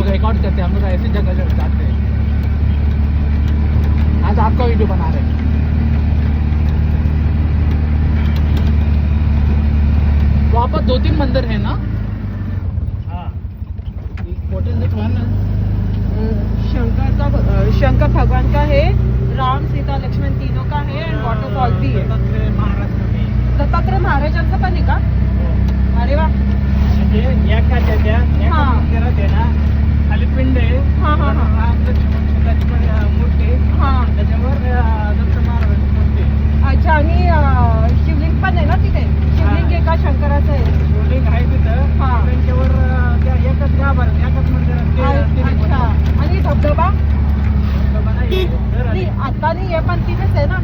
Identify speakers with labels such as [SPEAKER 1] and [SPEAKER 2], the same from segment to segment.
[SPEAKER 1] लोग रिकॉर्ड करते हैं, हम लोग ऐसी जगह जाते हैं। आज आपका वीडियो बना रहे हैं। वहाँ पर 2-3 मंदिर है ना?
[SPEAKER 2] हाँ,
[SPEAKER 1] What is that one?
[SPEAKER 3] Shankar भगवान का है, राम सीता लक्ष्मण तीनों का है, एंड वॉटरफॉल भी है।
[SPEAKER 2] दत्तात्रय महाराष्ट्र में
[SPEAKER 3] दत्तात्रय महाराजांचं पण आहे का? अरे वा.
[SPEAKER 2] म्हणजे एकाच्या त्या एका
[SPEAKER 3] हा.
[SPEAKER 2] मंदिरात आहे ना खाली पिंड आहे.
[SPEAKER 3] हा, हा, हा.
[SPEAKER 2] राम लक्ष्मण सीताची पण मूर्ती आहे.
[SPEAKER 3] हा.
[SPEAKER 2] त्याच्यावर दत्त महाराजांची मूर्ती आहे.
[SPEAKER 3] अच्छा. आणि शिवलिंग पण आहे ना तिथे? शिवलिंग आहे का शंकराचं आहे?
[SPEAKER 2] शिवलिंग आहे तिथं.
[SPEAKER 3] हा.
[SPEAKER 2] त्यांच्यावर त्या एकाच गाभाऱ्यात एकाच मंदिरात ते
[SPEAKER 3] अच्छा. आणि धबधबा?
[SPEAKER 2] धबधबा नाही, धरण
[SPEAKER 3] नाही,
[SPEAKER 2] आहे.
[SPEAKER 3] आता नाही आहे, पण तिथेच आहे ना?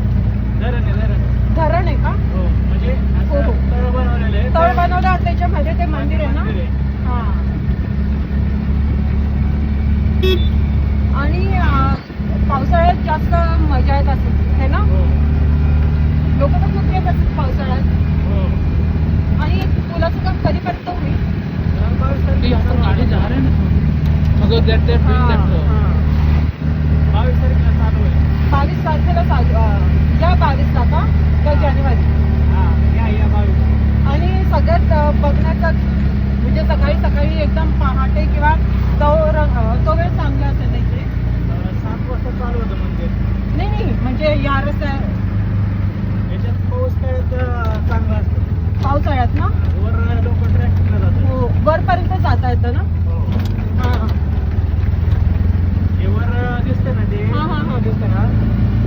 [SPEAKER 2] धरण आहे, धरण.
[SPEAKER 3] धरण आहे का?
[SPEAKER 2] हो, म्हणजे
[SPEAKER 3] हो,
[SPEAKER 2] असं
[SPEAKER 3] हो.
[SPEAKER 2] तळ बनवलेलं आहे.
[SPEAKER 3] तळ बनवलं आणि त्याच्यामध्ये ते मंदिर आहे ना?
[SPEAKER 2] मंदिर आहे.
[SPEAKER 3] हा. आणि पावसाळ्यात जास्त मजा येत असेल है ना?
[SPEAKER 2] हो,
[SPEAKER 3] लोक तर खूप येत असतील पावसाळ्यात.
[SPEAKER 2] हो.
[SPEAKER 3] आणि पुलाचं काम कधीपर्यंत होईल?
[SPEAKER 1] यहाँ पर गाड़ी जा रहे हैं ना, मगर that doing that
[SPEAKER 2] 22 तारखेला चालू आहे.
[SPEAKER 3] 22 तारखेला या 22 ला का जानेवारी?
[SPEAKER 2] हा, या 22.
[SPEAKER 3] आणि सगळ्यात बघण्याचा म्हणजे सकाळी सकाळी एकदम पहाटे किंवा तो वेळ चांगला असेल नाही इकडे?
[SPEAKER 2] 7 वाजता चालू होतं मंदिर.
[SPEAKER 3] नाही म्हणजे या रस्त्या
[SPEAKER 2] याच्यात पाऊस काय चांगला असतो.
[SPEAKER 3] पावसाळ्यात ना?
[SPEAKER 2] वर लोक ट्रॅफिकला जातात.
[SPEAKER 3] हो, वरपर्यंत जाता येतं ना?
[SPEAKER 2] हो.
[SPEAKER 3] हां.
[SPEAKER 2] हे वर दिसते ना ते
[SPEAKER 3] हा, हा, हा.
[SPEAKER 2] दिसते ना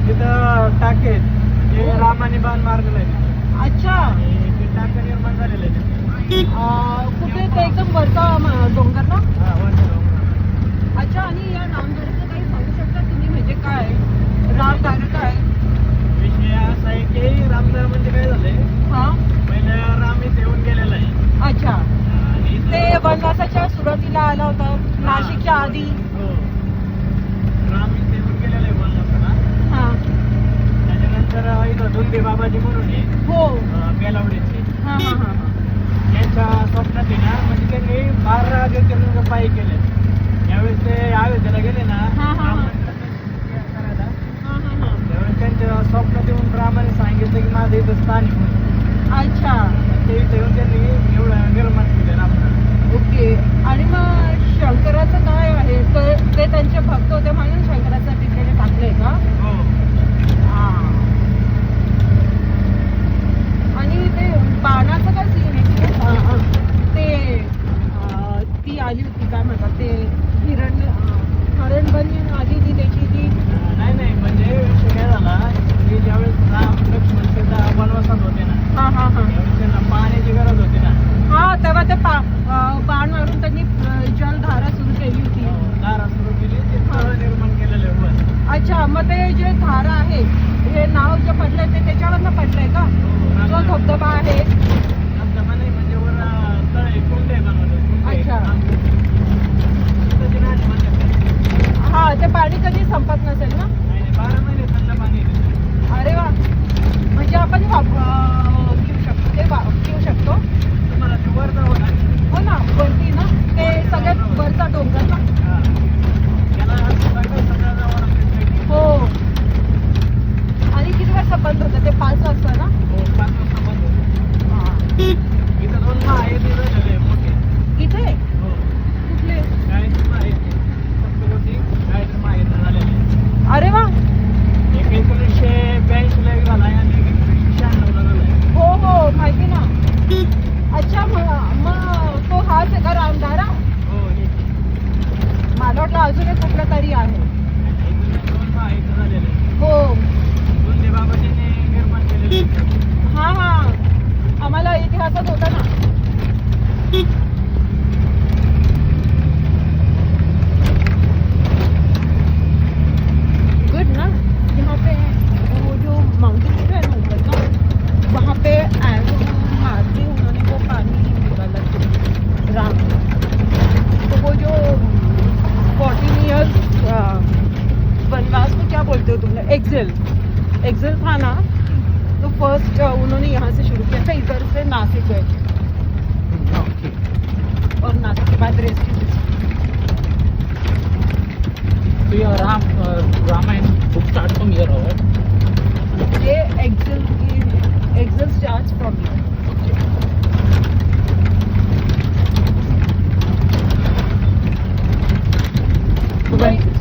[SPEAKER 2] तिथं टाके आहेत. ते रामाने बाण मारलेलं आहे तिथं.
[SPEAKER 3] अच्छा.
[SPEAKER 2] आणि ते टाकं निर्माण झालेलं आहे तिथे.
[SPEAKER 3] कुठे ते एकदम वरचा डोंगर ना?
[SPEAKER 2] हा, वरच्या डोंगरावर.
[SPEAKER 3] अच्छा. आणि या रामधारीचं काही सांगू शकता तुम्ही, म्हणजे काय रामधारी काय?
[SPEAKER 2] विषय असा आहे की रामधार म्हणजे काय झालंय,
[SPEAKER 3] हा.
[SPEAKER 2] पहिलं राम इथे येऊन गेलेला आहे.
[SPEAKER 3] अच्छा.
[SPEAKER 2] आणि इथं-
[SPEAKER 3] ते वनवासाच्या सुरुवातीला आला होता नाशिकच्या आधी.
[SPEAKER 2] हो. राम इथे येऊन गेलेला आहे वनवासाला.
[SPEAKER 3] हा.
[SPEAKER 2] त्याच्यानंतर इथं धुंदे बाबाजी म्हणून आहे
[SPEAKER 3] हो.
[SPEAKER 2] बेलावडीचे.
[SPEAKER 3] हा, हा, हा.
[SPEAKER 2] त्यांच्या स्वप्नात आहे ना, म्हणजे त्यांनी 12 ज्योतिर्लिंग पायी केले. यावेळेस ते अयोध्येला गेले ना
[SPEAKER 3] हा, हा.
[SPEAKER 2] राम मंदिरात करायला,
[SPEAKER 3] हा, हा, हा.
[SPEAKER 2] त्यावेळेस त्यांच्या स्वप्नात येऊन रामाने सांगितलं की माझं इथं स्थान आहे म्हणून.
[SPEAKER 3] अच्छा.
[SPEAKER 2] ते इथे येऊन त्यांनी एवढं निर्माण केलं रामधाम.
[SPEAKER 3] ओके. आणि मग शंकराचं काय आहे? ते त्यांचे भक्त होते म्हणून शंकराचं तिकडे टाकलंय का?
[SPEAKER 2] हो.
[SPEAKER 3] हा. आणि ते बाणाचं काय सीन आहे तिथे? ते ती आली होती काय म्हणतात ते हरणबनी आली ती त्याची ती.
[SPEAKER 2] नाही म्हणजे विषय काय झाला की ज्यावेळेस राम लक्ष्मण सीता वनवासात होते ना,
[SPEAKER 3] हा, हा, हा.
[SPEAKER 2] त्यावेळेस त्यांना पाण्याची गरज होती ना.
[SPEAKER 3] हा, तेव्हा ते बाण मारून त्यांनी जलधारा सुरू केली होती.
[SPEAKER 2] धारा सुरू केली, ते तळ निर्माण केलेलं आहे वर.
[SPEAKER 3] अच्छा. मग ते जे धारा आहे, हे नाव जे पडलंय ते त्याच्यावरनं पडलंय का? जो धबधबा आहे?
[SPEAKER 2] धबधबा नाही, म्हणजे वर तळ आहे, कुंड आहे बनवलं.
[SPEAKER 3] अच्छा.
[SPEAKER 2] त्याची नाणी म्हणतात.
[SPEAKER 3] हा, ते पाणी कधी संपत नसेल ना?
[SPEAKER 2] नाही 12 महिने थंड पाणी आहे तिथे.
[SPEAKER 3] अरे वा. म्हणजे आपण पिऊ शकतो, ते पिऊ शकतो.
[SPEAKER 2] तुम्हाला ते वर जावं लागेल.
[SPEAKER 3] हो ना, वरती ना ते सगळ्यात वरचा डोंगर ना?
[SPEAKER 2] हा. त्याला सगळं जावं लागेल.
[SPEAKER 3] हो. आणि किती वाजता बंद होतं ते? 5 वाजता ना?
[SPEAKER 2] हो, 5 वाजता बंद होतं.
[SPEAKER 3] हा.
[SPEAKER 2] इथं 2 आहे ते झालेले आहे मोठे.
[SPEAKER 3] इथे
[SPEAKER 2] हो.
[SPEAKER 3] कुठले?
[SPEAKER 2] गायत्री माहिती सप्तकोटी गायत्री माहिती झालेले आहे.
[SPEAKER 3] अरे वा.
[SPEAKER 2] एक 1982 ला एक झाला आहे आणि 1996 ला झाला आहे.
[SPEAKER 3] हो हो, माहिती ना. अच्छा. मग तो हाच आहे का रामधारा?
[SPEAKER 2] हो, हे
[SPEAKER 3] मला वाटलं अजून एक कुठलं तरी आहे.
[SPEAKER 2] इथून 2 माहिती झालेले आहे.
[SPEAKER 3] हो.
[SPEAKER 2] धुंदे बाबाजीने निर्माण केलेले आहे.
[SPEAKER 3] हा हा, आम्हाला इतिहासात होता ना. गुड ना. यहाँ पे वो जो माउंटेन है ना ऊपर का, वहाँ पे एरो मार के उन्होंने वो पानी निकाला राम. तो वो जो 14 years वनवास को क्या बोलते हो तुम लोग? एक्सेल था ना, तो फर्स्ट उन्होंने यहाँ से शुरू किया था, इधर से नासिक गए थे और नासिक के बाद रेस्क्यू. त्याच problem.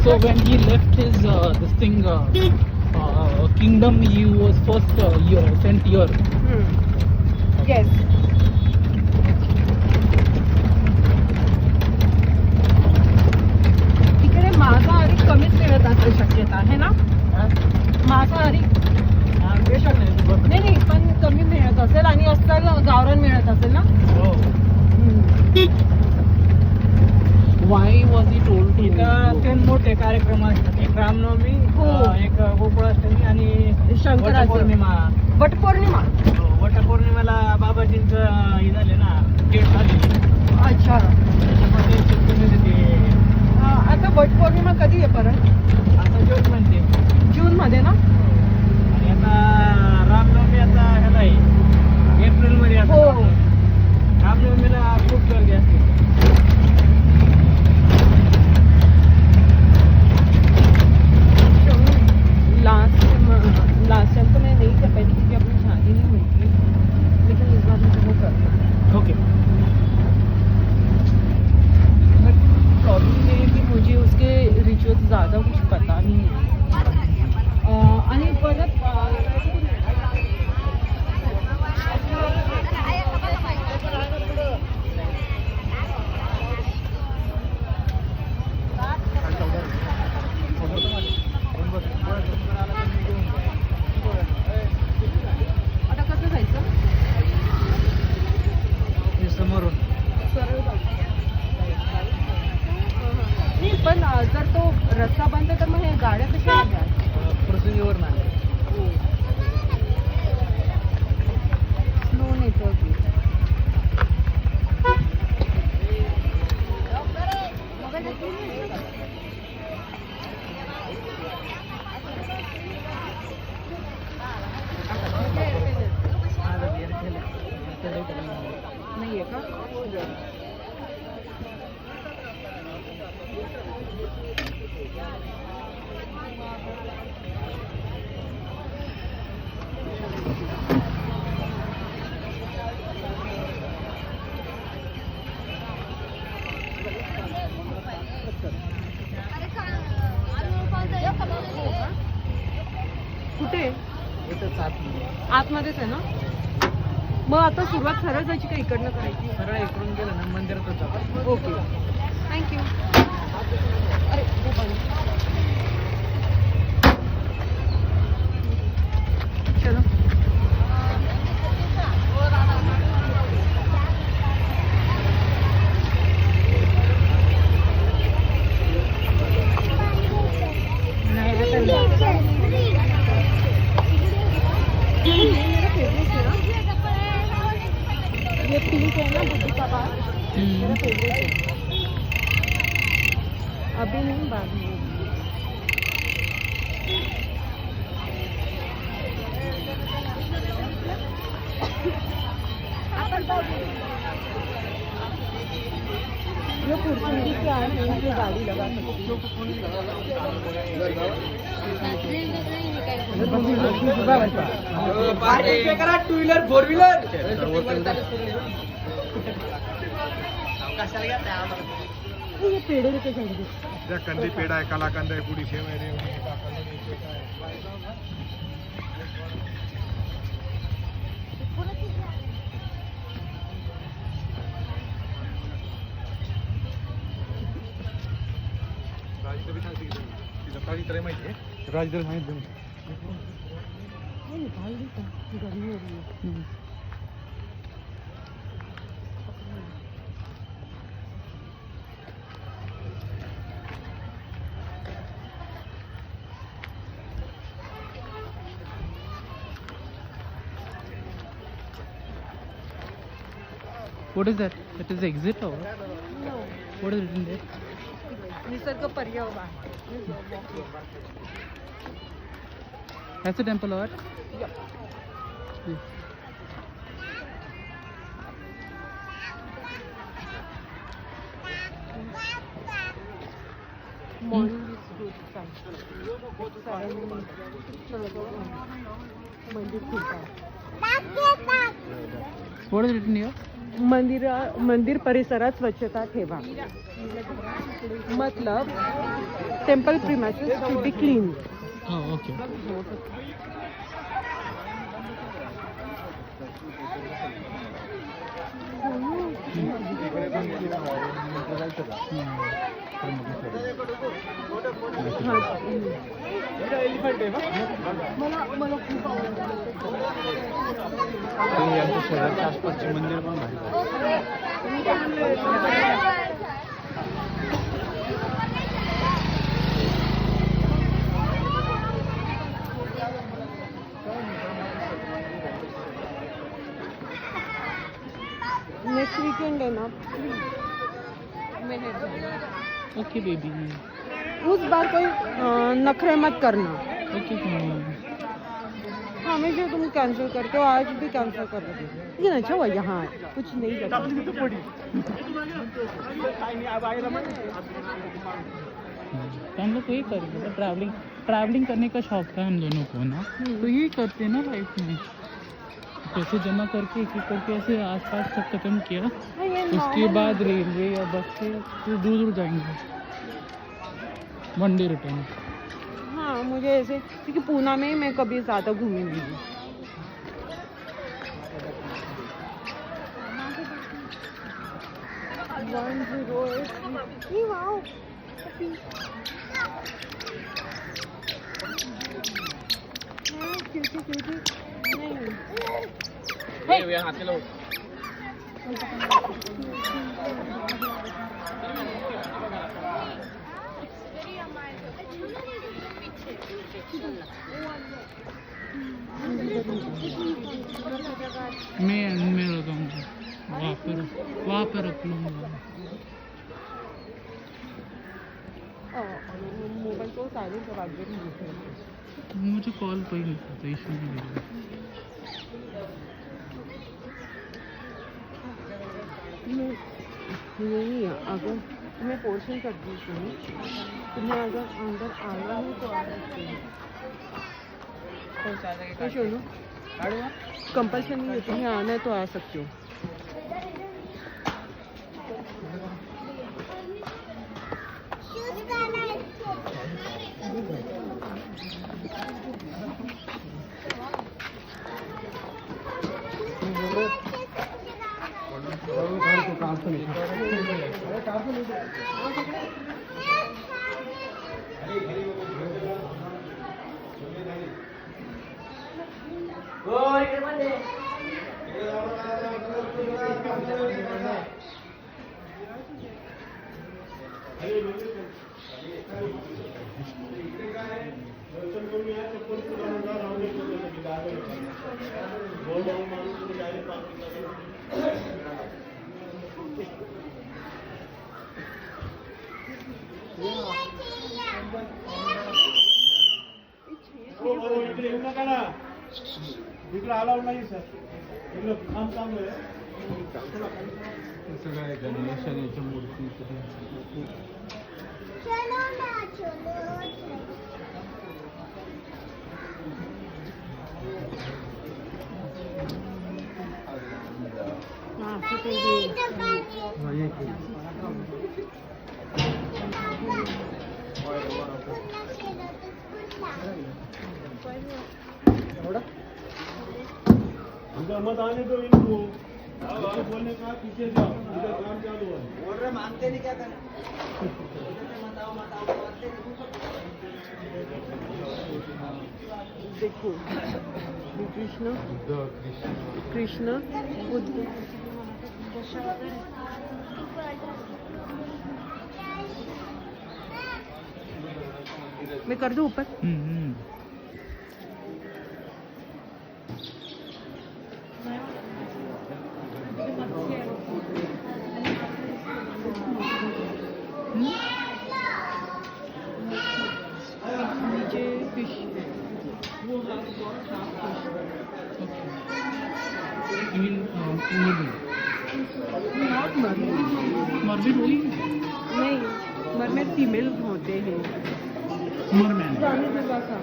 [SPEAKER 1] So when he left his this thing kingdom, he was first sent here.
[SPEAKER 3] Yes. इकडे मांसाहारी कमीच मिळत असेल शक्यता आहे ना. मांसाहारी नाही पण कमी मिळत असेल आणि असतं गावरान मिळत असेल ना.
[SPEAKER 1] Why was he told to?
[SPEAKER 2] इथं 3 मोठे कार्यक्रम असतात. एक रामनवमी, एक गोकुळाष्टमी आणि
[SPEAKER 3] शंकराचं.
[SPEAKER 2] वटपौर्णिमा.
[SPEAKER 3] वटपौर्णिमा.
[SPEAKER 2] वटपौर्णिमेला बाबाजींचं हे झाले ना, डेट झाली.
[SPEAKER 3] अच्छा.
[SPEAKER 2] त्याच्यामध्ये सप्तमी देते.
[SPEAKER 3] आता वटपौर्णिमा कधी आहे परत?
[SPEAKER 2] आता जून मध्ये.
[SPEAKER 3] जून मध्ये ना.
[SPEAKER 2] आणि आता रामनवमी आता ह्याला आहे एप्रिल मध्ये.
[SPEAKER 3] हो.
[SPEAKER 2] रामनवमीला खूप गर्दी असते.
[SPEAKER 3] लास्ट टाइम तो मैं नहीं कर पाई थी क्योंकि अपनी शादी नहीं हुई थी, लेकिन इस बार मुझे वो करना है.
[SPEAKER 2] ओके.
[SPEAKER 3] बट प्रॉब्लम ये है कि मुझे उसके रिचुअल्स ज़्यादा कुछ पता नहीं है. आणि परत आता कसं जायचं?
[SPEAKER 2] समोरून
[SPEAKER 3] सरळ जायचं. नाही पण जर तो रस्ता बंद आहे तर मग हे गाड्या कशा येतात?
[SPEAKER 2] प्रसंगीवर नाही.
[SPEAKER 3] Slow network. नाही आहे का? कुठे?
[SPEAKER 2] इथंच
[SPEAKER 3] आतमध्येच आहे ना. मग आता सुरुवात सरळ जायची का इकडनं करायची?
[SPEAKER 2] सरळ इकडून गेलं ना मंदिरातच जातो.
[SPEAKER 3] Okay thank you. अरे वो बंद. चलो. ये पिंक है ना बुद्धि का बाल, मेरा फेवरेट है. अभी नहीं बाद में. ये कुर्सी की क्या है? ये गाड़ी लगा सकती
[SPEAKER 2] करा 2 व्हीलर 4 व्हीलर.
[SPEAKER 3] ये पेड़े लेके जाएंगे.
[SPEAKER 4] त्या कंदी पेढा आहे, कलाकंद आहे, पुडी शेव आहे, रेवणी आहे, राजदरी सांगते की तिचं राजदरी माहिती आहे. राजदरी सांगितलं
[SPEAKER 3] ये निकाल दी था, गर्मी हो रही है.
[SPEAKER 1] What is that? That is the exit or
[SPEAKER 3] No.
[SPEAKER 1] what is written there?
[SPEAKER 3] निसर्ग पर्यावरण.
[SPEAKER 1] That's the temple or?
[SPEAKER 3] Yep.
[SPEAKER 1] Yes.
[SPEAKER 3] Morning is good. मंदिर खूप आहे.
[SPEAKER 1] What is written here?
[SPEAKER 3] मंदिर परिसरात स्वच्छता ठेवा. मतलब temple premises should be clean.
[SPEAKER 1] Oh, okay.
[SPEAKER 2] Elephant आहे
[SPEAKER 3] मला खूप आवडतं.
[SPEAKER 4] आमच्या शहराच्या आसपासचे मंदिर पण भारी.
[SPEAKER 3] नेक्स्ट वीकेंड है ना,
[SPEAKER 1] Okay, baby.
[SPEAKER 3] उस बार कोई नखरे मत करना.
[SPEAKER 1] Okay,
[SPEAKER 3] हमेशा तुम कैंसिल करते हो, आज भी कैंसिल कर रहे थे. लेकिन अच्छा हुआ यहाँ आए. कुछ नहीं करता.
[SPEAKER 1] हम लोग वही करेंगे. ट्रैवलिंग करने का शौक था हम दोनों को ना, तो यही करते हैं ना लाइफ में. पैसे जमा करके एक एक करके ऐसे आसपास सब खत्म किया. उसके बाद रेलवे या बस से फिर दूर दूर जाएंगे. One day return.
[SPEAKER 3] हाँ, मुझे ऐसे, क्योंकि पूना में ही मैं कभी ज़्यादा घूमी नहीं हूँ.
[SPEAKER 1] मैं एंड में लगाऊंगा, वहाँ पर रख लूँगा.
[SPEAKER 3] मोबाइल को साइलेंट करवा दे.
[SPEAKER 1] मुझे कॉल कोई नहीं करता, इशू नहीं है.
[SPEAKER 3] नहीं, अगर मैं पोर्शन कर दी तुम्हें अगर अंदर आना हो तो आ सकते हो. तो सुनो, कंपल्सन नहीं है, तुम्हें आना है तो आ सकते हो.
[SPEAKER 2] इकडे अलाउड नाही सर. इकडे काम चालू आहे.
[SPEAKER 4] सगळ्या गणेशाच्या मूर्ती
[SPEAKER 2] मत आने दो इनको. बोलने का पीछे जाओ, इधर काम चालू है. बोल रहे मानते नहीं, क्या करें.
[SPEAKER 3] देखो कृष्ण कृष्ण बुद्ध. मैं कर दूं ऊपर.
[SPEAKER 1] मरमेड वही
[SPEAKER 3] नहीं, मरमेड फीमेल होते हैं.
[SPEAKER 1] मरमॅन
[SPEAKER 3] जाने देगा का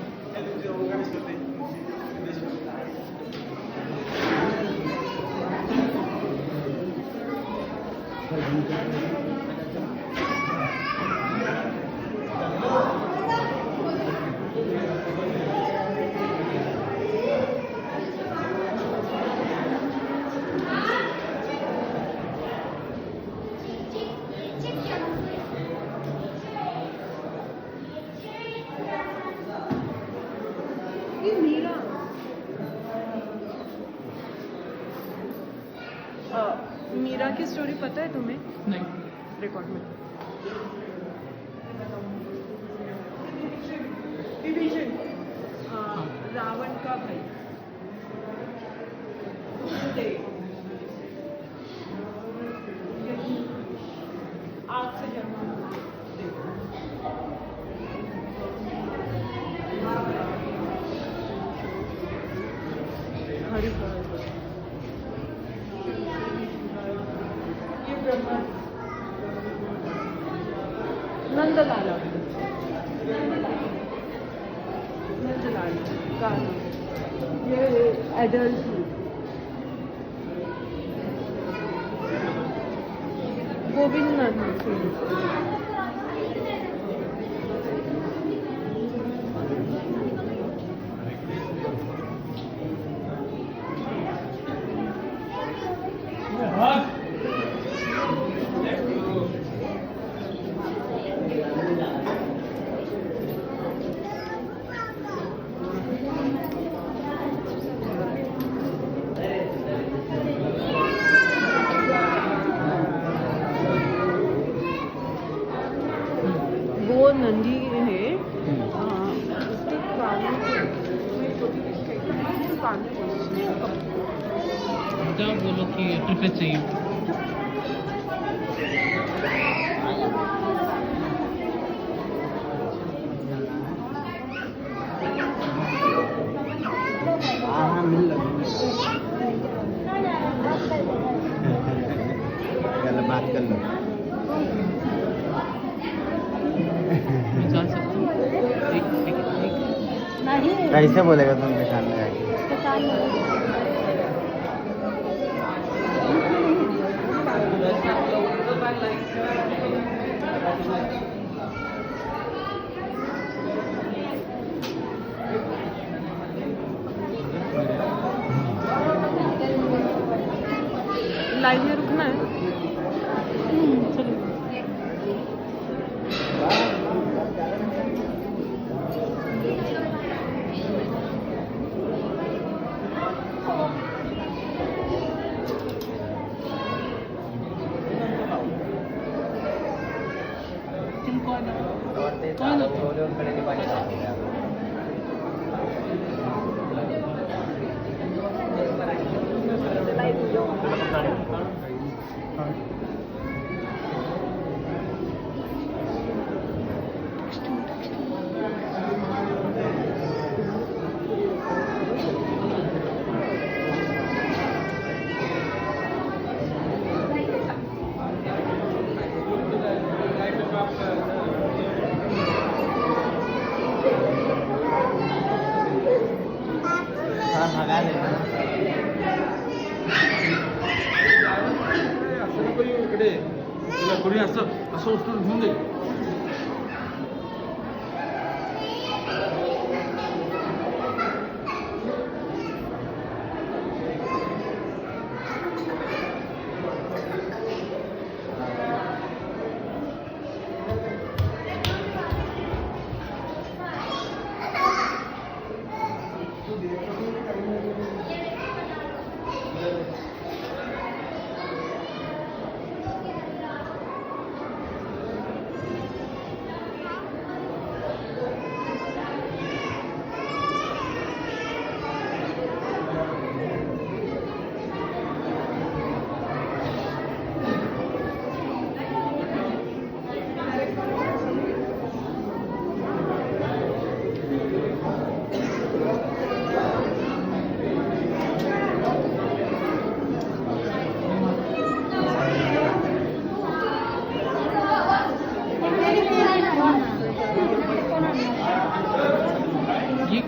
[SPEAKER 3] ये मीरा मीरा की स्टोरी पता है तुम्हें
[SPEAKER 1] नाही
[SPEAKER 3] रिकॉर्ड में रावण का भाई आग से जन्मा हरि ये ब्रह्मा नंदलाल नंदलाल गाना ये एडल्ट गोविंद नंद वो नंदी है उसके कान
[SPEAKER 1] क्या बोलो कि ट्रिप पे चाहिए
[SPEAKER 2] हाँ मिल चलो बात कर लो
[SPEAKER 1] मैं जा सकता हूँ एक
[SPEAKER 2] कैसे बोलेगा तुमके सामने जाके
[SPEAKER 3] लाइन में रुकना है
[SPEAKER 1] चलो तुम कौन हो
[SPEAKER 2] हाँ भगा देना
[SPEAKER 4] असं नको येऊ इकडे तुला कोणी असं असं उचलून घेऊन दे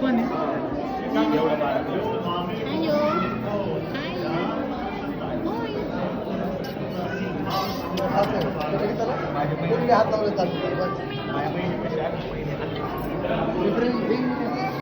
[SPEAKER 1] कोण आहे
[SPEAKER 2] माझ्या बहिणी हात लावले चालू माझ्या बहिणी कशा